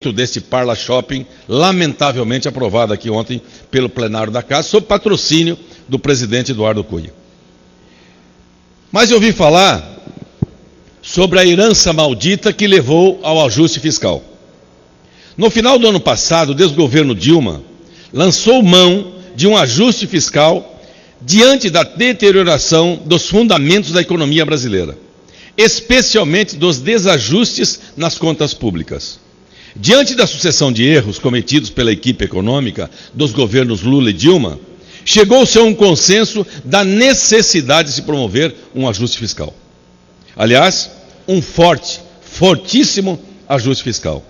respeito deste Parla Shopping, lamentavelmente aprovado aqui ontem pelo plenário da Casa, sob patrocínio do presidente Eduardo Cunha. Mas eu ouvi falar sobre a herança maldita que levou ao ajuste fiscal. No final do ano passado, o desgoverno Dilma lançou mão de um ajuste fiscal diante da deterioração dos fundamentos da economia brasileira, especialmente dos desajustes nas contas públicas. Diante da sucessão de erros cometidos pela equipe econômica dos governos Lula e Dilma, chegou-se a um consenso da necessidade de se promover um ajuste fiscal. Aliás, um fortíssimo ajuste fiscal.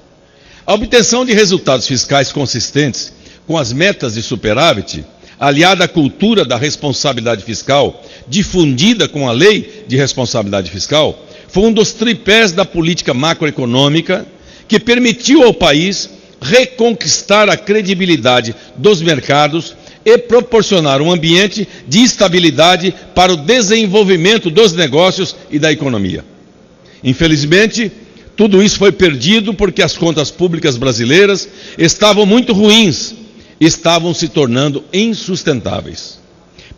A obtenção de resultados fiscais consistentes com as metas de superávit, aliada à cultura da responsabilidade fiscal, difundida com a Lei de Responsabilidade Fiscal, foi um dos tripés da política macroeconômica que permitiu ao país reconquistar a credibilidade dos mercados e proporcionar um ambiente de estabilidade para o desenvolvimento dos negócios e da economia. Infelizmente, tudo isso foi perdido porque as contas públicas brasileiras estavam muito ruins, estavam se tornando insustentáveis.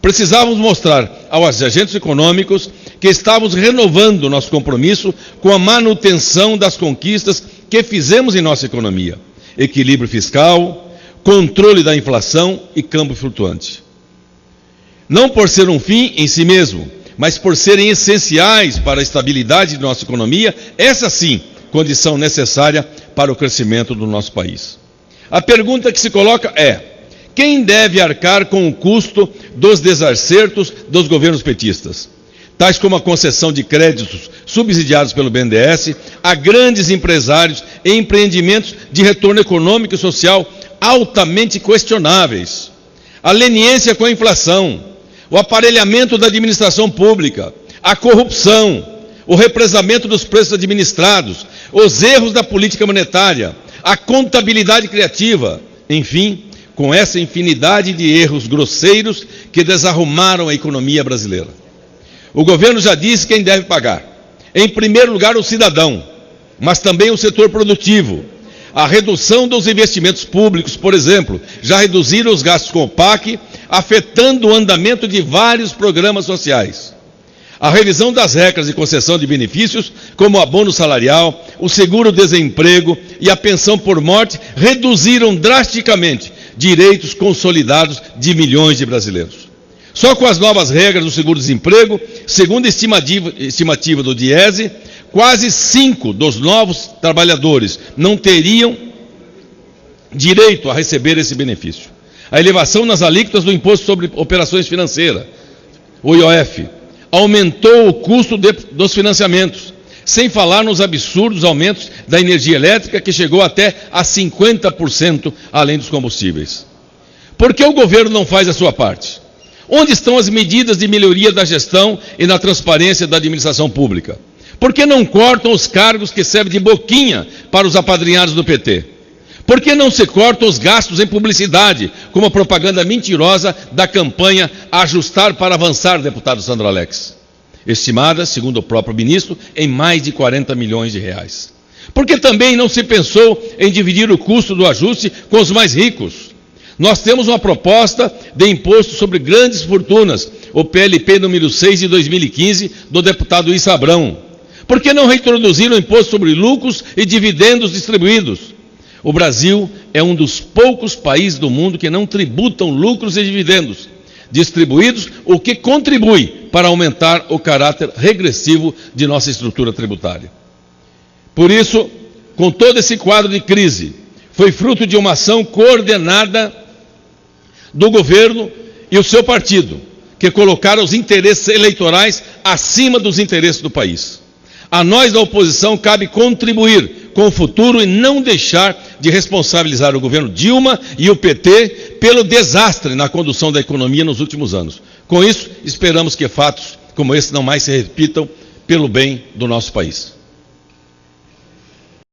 Precisávamos mostrar aos agentes econômicos que estávamos renovando nosso compromisso com a manutenção das conquistas que fizemos em nossa economia: equilíbrio fiscal, controle da inflação e câmbio flutuante. Não por ser um fim em si mesmo, mas por serem essenciais para a estabilidade de nossa economia, essa sim, condição necessária para o crescimento do nosso país. A pergunta que se coloca é: quem deve arcar com o custo dos desacertos dos governos petistas, tais como a concessão de créditos subsidiados pelo BNDES a grandes empresários e empreendimentos de retorno econômico e social altamente questionáveis, a leniência com a inflação, o aparelhamento da administração pública, a corrupção, o represamento dos preços administrados, os erros da política monetária, a contabilidade criativa, enfim, com essa infinidade de erros grosseiros que desarrumaram a economia brasileira. O governo já disse quem deve pagar. Em primeiro lugar, o cidadão, mas também o setor produtivo. A redução dos investimentos públicos, por exemplo, já reduziram os gastos com o PAC, afetando o andamento de vários programas sociais. A revisão das regras de concessão de benefícios, como o abono salarial, o seguro-desemprego e a pensão por morte, reduziram drasticamente direitos consolidados de milhões de brasileiros. Só com as novas regras do seguro-desemprego, segundo a estimativa do Diese, quase 5 dos novos trabalhadores não teriam direito a receber esse benefício. A elevação nas alíquotas do Imposto sobre Operações Financeiras, o IOF, aumentou o custo dos financiamentos, sem falar nos absurdos aumentos da energia elétrica, que chegou até a 50% além dos combustíveis. Por que o governo não faz a sua parte? Onde estão as medidas de melhoria da gestão e na transparência da administração pública? Por que não cortam os cargos que servem de boquinha para os apadrinhados do PT? Por que não se cortam os gastos em publicidade, como a propaganda mentirosa da campanha Ajustar para Avançar, deputado Sandro Alex? Estimada, segundo o próprio ministro, em mais de 40 milhões de reais. Por que também não se pensou em dividir o custo do ajuste com os mais ricos? Nós temos uma proposta de imposto sobre grandes fortunas, o PLP número 6 de 2015, do deputado Issa Abrão. Por que não reintroduzir o imposto sobre lucros e dividendos distribuídos? O Brasil é um dos poucos países do mundo que não tributam lucros e dividendos distribuídos, o que contribui para aumentar o caráter regressivo de nossa estrutura tributária. Por isso, com todo esse quadro de crise, foi fruto de uma ação coordenada do governo e o seu partido, que colocaram os interesses eleitorais acima dos interesses do país. A nós da oposição cabe contribuir com o futuro e não deixar de responsabilizar o governo Dilma e o PT pelo desastre na condução da economia nos últimos anos. Com isso, esperamos que fatos como esse não mais se repitam, pelo bem do nosso país.